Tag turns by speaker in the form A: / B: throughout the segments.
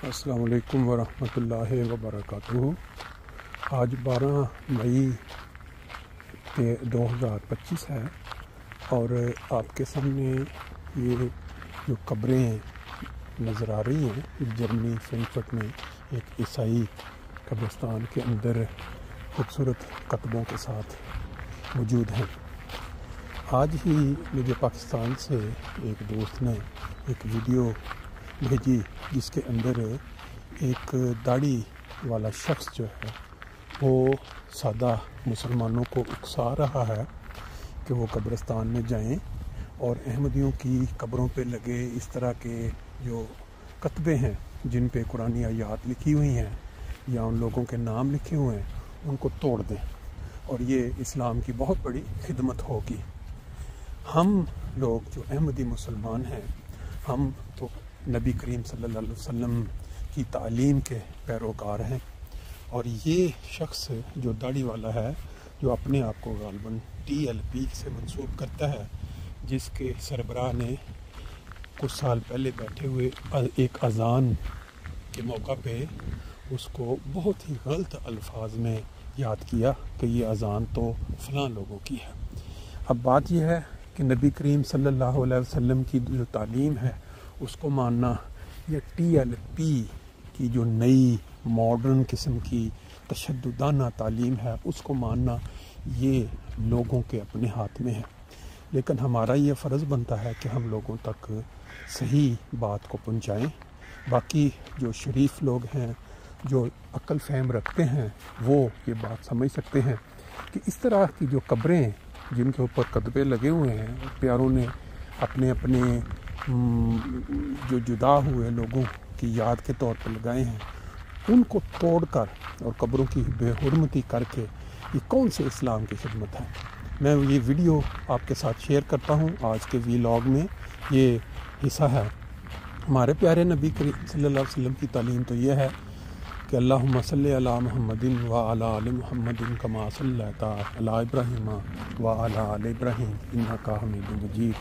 A: السلام علیکم ورحمۃ اللہ وبرکاتہ۔ آج 12 مئی 2025 ہے اور آپ کے سامنے یہ جو قبریں نظر آ رہی ہیں جرمنی فرینکفرٹ میں ایک عیسائی قبرستان کے اندر خوبصورت کتبوں کے ساتھ موجود ہیں۔ آج ہی مجھے پاکستان سے ایک دوست نے ایک ویڈیو بھیجی جس کے اندر ایک داڑھی والا شخص جو ہے وہ سادہ مسلمانوں کو اکسا رہا ہے کہ وہ قبرستان میں جائیں اور احمدیوں کی قبروں پہ لگے اس طرح کے جو کتبے ہیں جن پہ قرآنی آیات لکھی ہوئی ہیں یا ان لوگوں کے نام لکھے ہوئے ہیں ان کو توڑ دیں، اور یہ اسلام کی بہت بڑی خدمت ہوگی۔ ہم لوگ جو احمدی مسلمان ہیں ہم تو نبی کریم صلی اللہ علیہ وسلم کی تعلیم کے پیروکار ہیں، اور یہ شخص جو داڑھی والا ہے جو اپنے آپ کو غالباً TLP سے منسوب کرتا ہے، جس کے سربراہ نے کچھ سال پہلے بیٹھے ہوئے ایک اذان کے موقع پہ اس کو بہت ہی غلط الفاظ میں یاد کیا کہ یہ اذان تو فلاں لوگوں کی ہے۔ اب بات یہ ہے کہ نبی کریم صلی اللہ علیہ وسلم کی جو تعلیم ہے اس کو ماننا یا TLP کی جو نئی ماڈرن قسم کی تشددانہ تعلیم ہے اس کو ماننا یہ لوگوں کے اپنے ہاتھ میں ہے، لیکن ہمارا یہ فرض بنتا ہے کہ ہم لوگوں تک صحیح بات کو پہنچائیں۔ باقی جو شریف لوگ ہیں جو عقل فہم رکھتے ہیں وہ یہ بات سمجھ سکتے ہیں کہ اس طرح کی جو قبریں جن کے اوپر کتبے لگے ہوئے ہیں پیاروں نے اپنے جو جدا ہوئے لوگوں کی یاد کے طور پر لگائے ہیں ان کو توڑ کر اور قبروں کی بے حرمتی کر کے یہ کون سے اسلام کی خدمت ہے۔ میں یہ ویڈیو آپ کے ساتھ شیئر کرتا ہوں آج کے ویلاگ میں۔ یہ حصہ ہے ہمارے پیارے نبی کریم صلی اللہ علیہ وسلم کی تعلیم تو یہ ہے کہ اللہم صلی علی محمد وعلی آل محمد کما صلیت علی ابراہیم وعلی آل ابراہیم انک حمید مجید،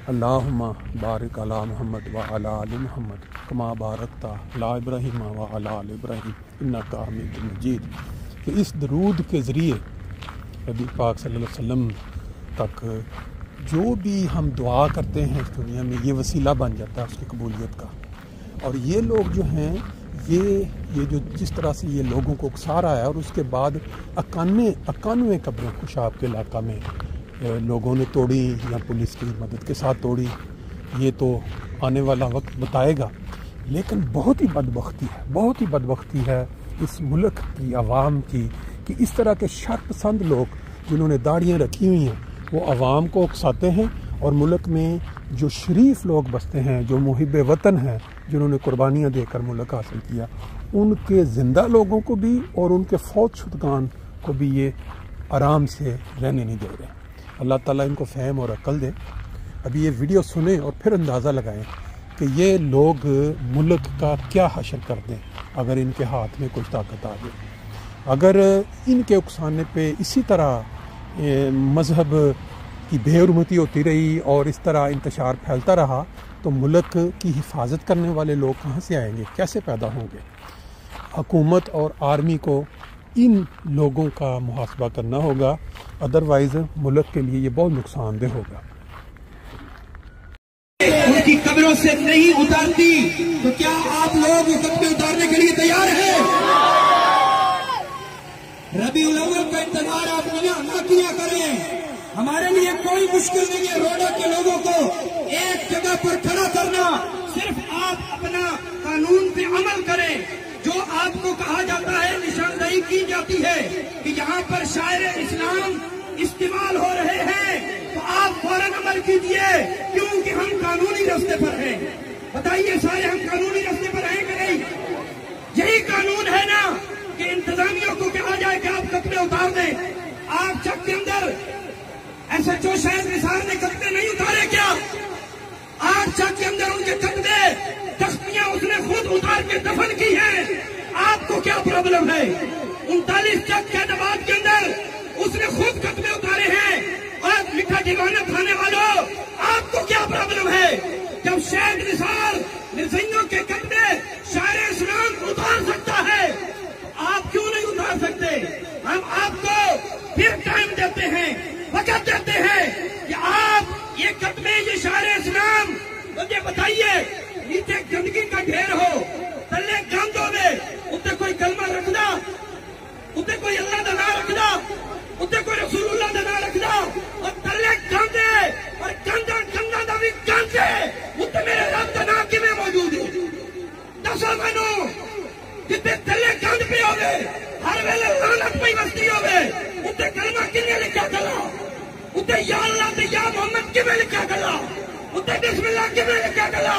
A: اللہم بارک علی محمد وعلی آل محمد کما بارکت علی ابراہیم وعلی آل ابراہیم انک حمید مجید، کہ اس درود کے ذریعے نبی پاک صلی اللہ علیہ وسلم تک جو بھی ہم دعا کرتے ہیں اس دنیا میں یہ وسیلہ بن جاتا ہے اس کی قبولیت کا۔ اور یہ لوگ جو ہیں یہ جو جس طرح سے یہ لوگوں کو اکسا رہا ہے، اور اس کے بعد 91 قبریں خوشاب کے علاقہ میں لوگوں نے توڑی یا پولیس کی مدد کے ساتھ توڑی، یہ تو آنے والا وقت بتائے گا۔ لیکن بہت ہی بدبختی ہے اس ملک کی عوام کی کہ اس طرح کے شر پسند لوگ جنہوں نے داڑیاں رکھی ہوئی ہیں وہ عوام کو اکساتے ہیں، اور ملک میں جو شریف لوگ بستے ہیں جو محب وطن ہیں جنہوں نے قربانیاں دے کر ملک حاصل کیا ان کے زندہ لوگوں کو بھی اور ان کے فوت شدگان کو بھی یہ آرام سے رہنے نہیں دے رہے۔ اللہ تعالیٰ ان کو فہم اور عقل دے۔ ابھی یہ ویڈیو سنیں اور پھر اندازہ لگائیں کہ یہ لوگ ملک کا کیا حشر کر دیں اگر ان کے ہاتھ میں کچھ طاقت آ جائے۔ اگر ان کے اکسانے پہ اسی طرح مذہب کی بے حرمتی ہوتی رہی اور اس طرح انتشار پھیلتا رہا تو ملک کی حفاظت کرنے والے لوگ کہاں سے آئیں گے، کیسے پیدا ہوں گے؟ حکومت اور آرمی کو ان لوگوں کا محاسبہ کرنا ہوگا، ادروائز ملک کے لیے یہ بہت نقصان دہ ہوگا۔
B: ان کی قبروں سے نہیں اتارتی تو کیا آپ لوگ وہ قبریں اتارنے کے لیے تیار ہیں؟ ربیع الاول کا انتظار آپ نہ کیا کریں، ہمارے لیے کوئی مشکل نہیں ہے روڈا کے لوگوں کو ایک جگہ پر کھڑا کرنا، صرف آپ اپنا قانون پہ عمل کریں۔ جو آپ کو کہا جاتا ہے نشاندہی کی جاتی ہے کہ یہاں پر شاعر اسلام استعمال ہو رہے ہیں تو آپ فوراً عمل کیجئے، کیونکہ ہم قانونی راستے پر ہیں۔ بتائیے سارے ہم قانونی راستے پر ہیں کہ نہیں؟ یہی قانون ہے نا کہ انتظامیہ کو کہا جائے کہ آپ کپڑے اتار دیں۔ آپ چک کے اندر SHO شاہد نثار نے کپڑے نہیں اتارے کیا؟ آج چک کے اندر ان کے کپڑے تختیاں اس نے خود اتار کے دفن کی ہیں، آپ کو کیا پرابلم ہے؟ 39 چک کے نبات کے اندر اس نے خود کپڑے اتارے ہیں، اور میٹھا ٹھکانا کھانے والوں آپ کو کیا پرابلم ہے؟ جب شاہد نثار نرسنگوں کے کپڑے شاعر چاہیے نیچے گندگی کا ڈھیر ہو تلے گند ہوے اتنے کوئی کلمہ رکھدا اتنے کوئی اللہ کا نام رکھدا اتنے کوئی رسول اللہ کا نام رکھدا اور تلے گند ہے اور گندا دا بھی گند ہے اتنے میرے رب کا نام کیویں موجود ہے دسو مینوں جتنے تلے گند پہ ہوے ہر ویلے لعنت پئی وستی ہوے اتنے کلمہ کنے لکھا کلا اتنے یا اللہ تے یا محمد کیویں لکھا کلا اتنے بسم اللہ کیویں لکھا کلا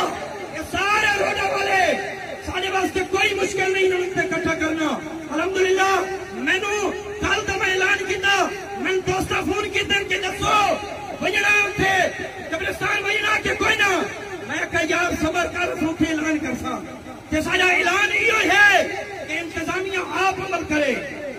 B: یہ سارے روڈا والے سارے واسطے کوئی مشکل نہیں انہوں نے اکٹھا کرنا الحمدللہ مینوں کل تو میں اعلان کیتا میں دوستا فون کیتے کہ دسو بجنا اتنے قبرستان بجنا کہ کوئی نہ میں کہا یار صبر کر سوکھے اعلان کرسا کہ سارا اعلان یہ ہے کہ انتظامیہ آپ عمل کرے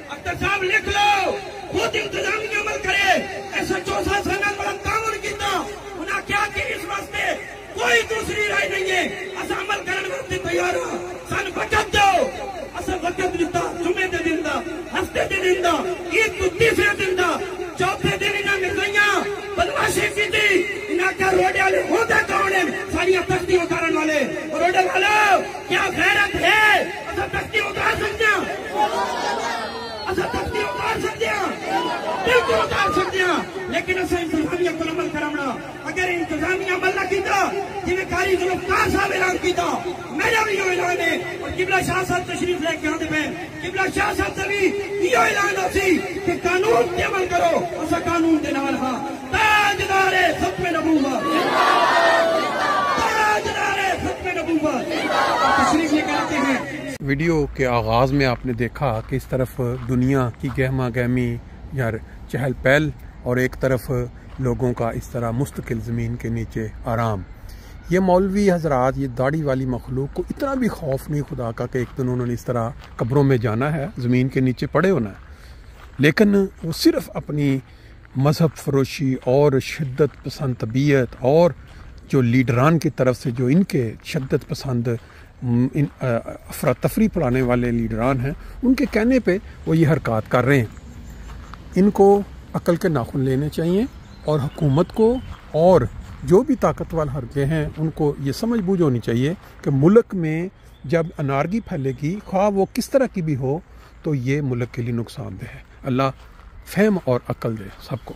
B: اختر صاحب لکھ لو خود انتظامیہ عمل کرے ایسا 4 سال بڑا تعاون کیتا انہاں کیا کہ اس واسطے کوئی دوسری رائے نہیں ہے اسا عمل کرنے واسطے تیار ہاں سن وقت دو اسا وقت دیتا جمعے دے دن دا ہفتے دے دن دا عید تو تیسرے دن دا چوتھے دن انہاں مرزائیاں بدماشی کیتی انہاں کا روڈے والے ہوتے کون ہیں ساریاں تختی اتارن والے روڈے والو کیا غیرت ہے اسا تختی اتار سکتے ہیں اسا تختی اتار سکتے ہیں بالکل اتار سکتے ہیں لیکن اسا انتظامیہ کو عمل کراونا اگر انتظامیہ عمل نہ کیتا جویں قاری ذوالفقار صاحب اعلان کیتا میرا بھی یہ اعلان ہے اور قبلہ شاہ صاحب تشریف لے کے آتے ہیں قبلہ شاہ صاحب سے بھی یہ اعلان ہوسی کہ قانون پہ عمل کرو اسا قانون دے نال ہاں تاجدار ختم نبوت تاجدار ختم نبوت تشریف لے کے آتے ہیں۔
A: ویڈیو کے آغاز میں آپ نے دیکھا کہ اس طرف دنیا کی گہما گہمی یا چہل پہل اور ایک طرف لوگوں کا اس طرح مستقل زمین کے نیچے آرام۔ یہ مولوی حضرات یہ داڑھی والی مخلوق کو اتنا بھی خوف نہیں خدا کا کہ ایک دن انہوں نے اس طرح قبروں میں جانا ہے زمین کے نیچے پڑے ہونا ہے، لیکن وہ صرف اپنی مذہب فروشی اور شدت پسند طبیعت اور جو لیڈران کی طرف سے جو ان کے شدت پسند افراتفری پڑھانے والے لیڈران ہیں ان کے کہنے پہ وہ یہ حرکات کر رہے ہیں۔ ان کو عقل کے ناخن لینے چاہیے اور حکومت کو اور جو بھی طاقتور حرکے ہیں ان کو یہ سمجھ بوجھ ہونی چاہیے کہ ملک میں جب انارگی پھیلے گی خواہ وہ کس طرح کی بھی ہو تو یہ ملک کے لیے نقصان دہ ہے۔ اللہ فہم اور عقل دے سب کو۔